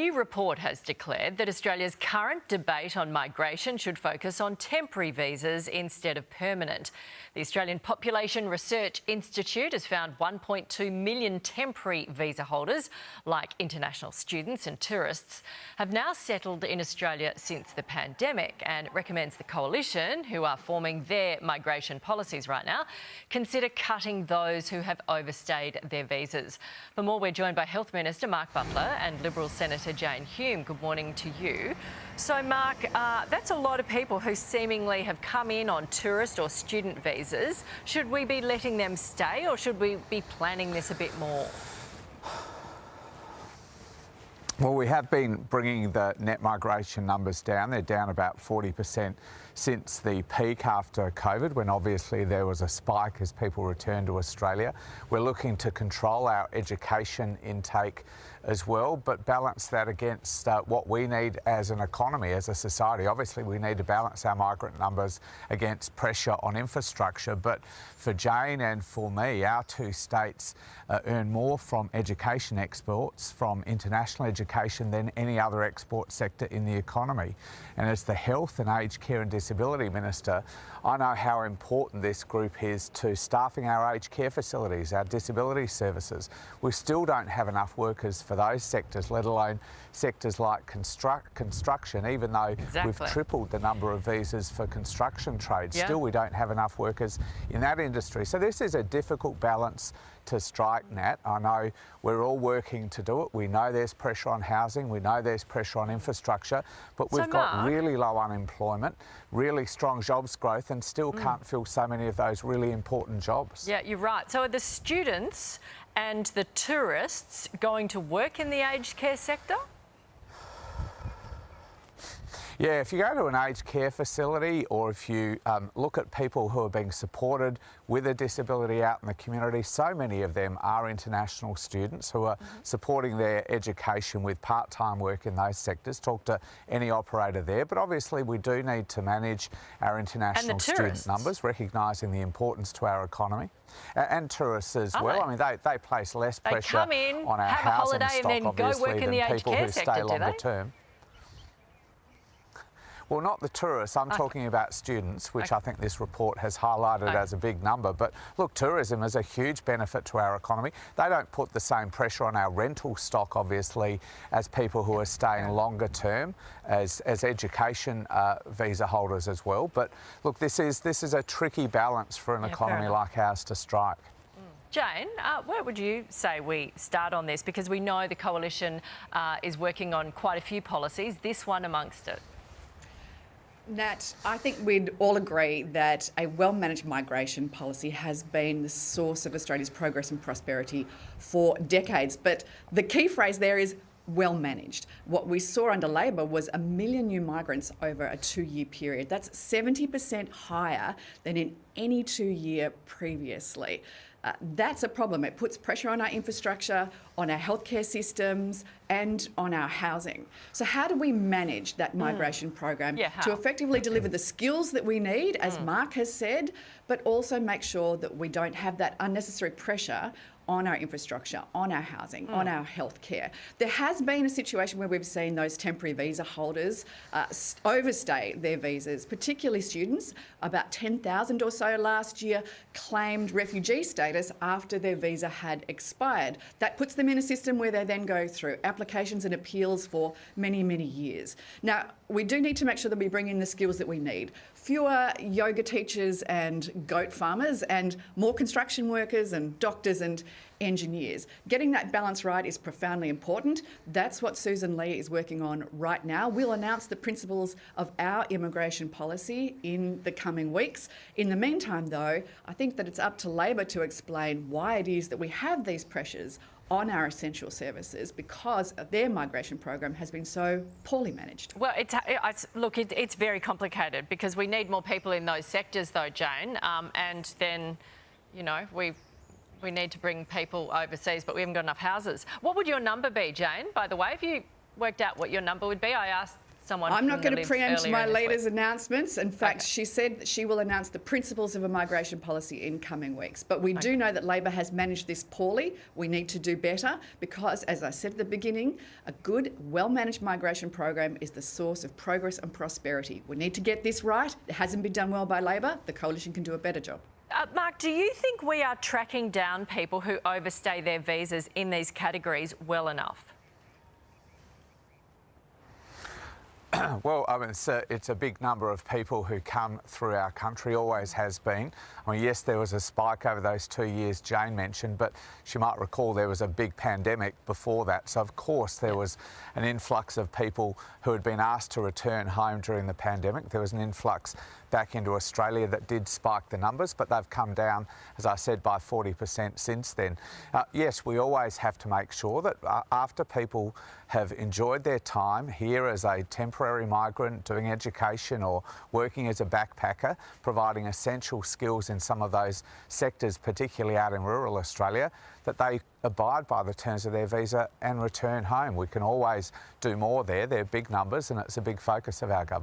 A new report has declared that Australia's current debate on migration should focus on temporary visas instead of permanent. The Australian Population Research Institute has found 1.2 million temporary visa holders, like international students and tourists, have now settled in Australia since the pandemic, and recommends the Coalition, who are forming their migration policies right now, consider cutting those who have overstayed their visas. For more, we're joined by Health Minister Mark Butler and Liberal Senator Jane Hume. Good morning to you. So, Mark, that's a lot of people who seemingly have come in on tourist or student visas. Should we be letting them stay, or should we be planning this a bit more? Well, we have been bringing the net migration numbers down. They're down about 40% since the peak after COVID, when obviously there was a spike as people returned to Australia. We're looking to control our education intake as well, but balance that against what we need as an economy, as a society. Obviously, we need to balance our migrant numbers against pressure on infrastructure. But for Jane and for me, our two states earn more from education exports, from international education, than any other export sector in the economy. And as the Health and Aged Care and Disability Minister, I know how important this group is to staffing our aged care facilities, our disability services. We still don't have enough workers for those sectors, let alone sectors like construction, even though we've tripled the number of visas for construction trades. Yeah. Still, we don't have enough workers in that industry. So this is a difficult balance to strike, Nat. I know we're all working to do it. We know there's pressure on housing, we know there's pressure on infrastructure, but we've got really low unemployment, really strong jobs growth, and still can't fill so many of those really important jobs. Yeah, you're right. So are the students and the tourists going to work in the aged care sector? Yeah, if you go to an aged care facility, or if you look at people who are being supported with a disability out in the community, so many of them are international students who are supporting their education with part-time work in those sectors. Talk to any operator there. But obviously we do need to manage our international student numbers, recognising the importance to our economy. And tourists as well. I mean, they place less pressure on our housing stock, obviously, than people who stay longer term. Well, not the tourists. I'm talking about students, which I think this report has highlighted as a big number. But look, tourism is a huge benefit to our economy. They don't put the same pressure on our rental stock, obviously, as people who are staying longer term, as education visa holders as well. But look, this is a tricky balance for an economy like ours to strike. Jane, where would you say we start on this? Because we know the Coalition is working on quite a few policies, this one amongst it. Nat, I think we'd all agree that a well-managed migration policy has been the source of Australia's progress and prosperity for decades. But the key phrase there is well managed. What we saw under Labor was 1 million new migrants over a 2-year period. That's 70% higher than in any 2-year previously. That's a problem. It puts pressure on our infrastructure, on our healthcare systems, and on our housing. So how do we manage that migration program to effectively deliver the skills that we need, as Mark has said, but also make sure that we don't have that unnecessary pressure on our infrastructure, on our housing, on our healthcare? There has been a situation where we've seen those temporary visa holders overstay their visas, particularly students. About 10,000 or so last year claimed refugee status after their visa had expired. That puts them in a system where they then go through applications and appeals for many, many years. Now, we do need to make sure that we bring in the skills that we need. Fewer yoga teachers and goat farmers, and more construction workers and doctors and engineers. Getting that balance right is profoundly important. That's what Susan Lee is working on right now. We'll announce the principles of our immigration policy in the coming weeks. In the meantime, though, I think that it's up to Labor to explain why it is that we have these pressures on our essential services, because their migration program has been so poorly managed. Well, it's very complicated, because we need more people in those sectors, though, Jane, and then, you know, we need to bring people overseas, but we haven't got enough houses. What would your number be, Jane? By the way, if you worked out what your number would be, I asked someone I'm from not the going to Libs preempt earlier my in this leader's week. announcements. In fact, Okay. she said that she will announce the principles of a migration policy in coming weeks. But we do know that Labor has managed this poorly. We need to do better because, as I said at the beginning, a good, well-managed migration program is the source of progress and prosperity. We need to get this right. It hasn't been done well by Labor. The coalition can do a better job. Mark, do you think we are tracking down people who overstay their visas in these categories well enough? Well, I mean, it's a big number of people who come through our country, always has been. I mean, yes, there was a spike over those 2 years Jane mentioned, but she might recall there was a big pandemic before that. So, of course, there was an influx of people who had been asked to return home during the pandemic. There was an influx back into Australia that did spike the numbers, but they've come down, as I said, by 40% since then. Yes, we always have to make sure that after people have enjoyed their time here as a temporary migrant, doing education or working as a backpacker, providing essential skills in some of those sectors, particularly out in rural Australia, that they abide by the terms of their visa and return home. We can always do more there. They're big numbers and it's a big focus of our government.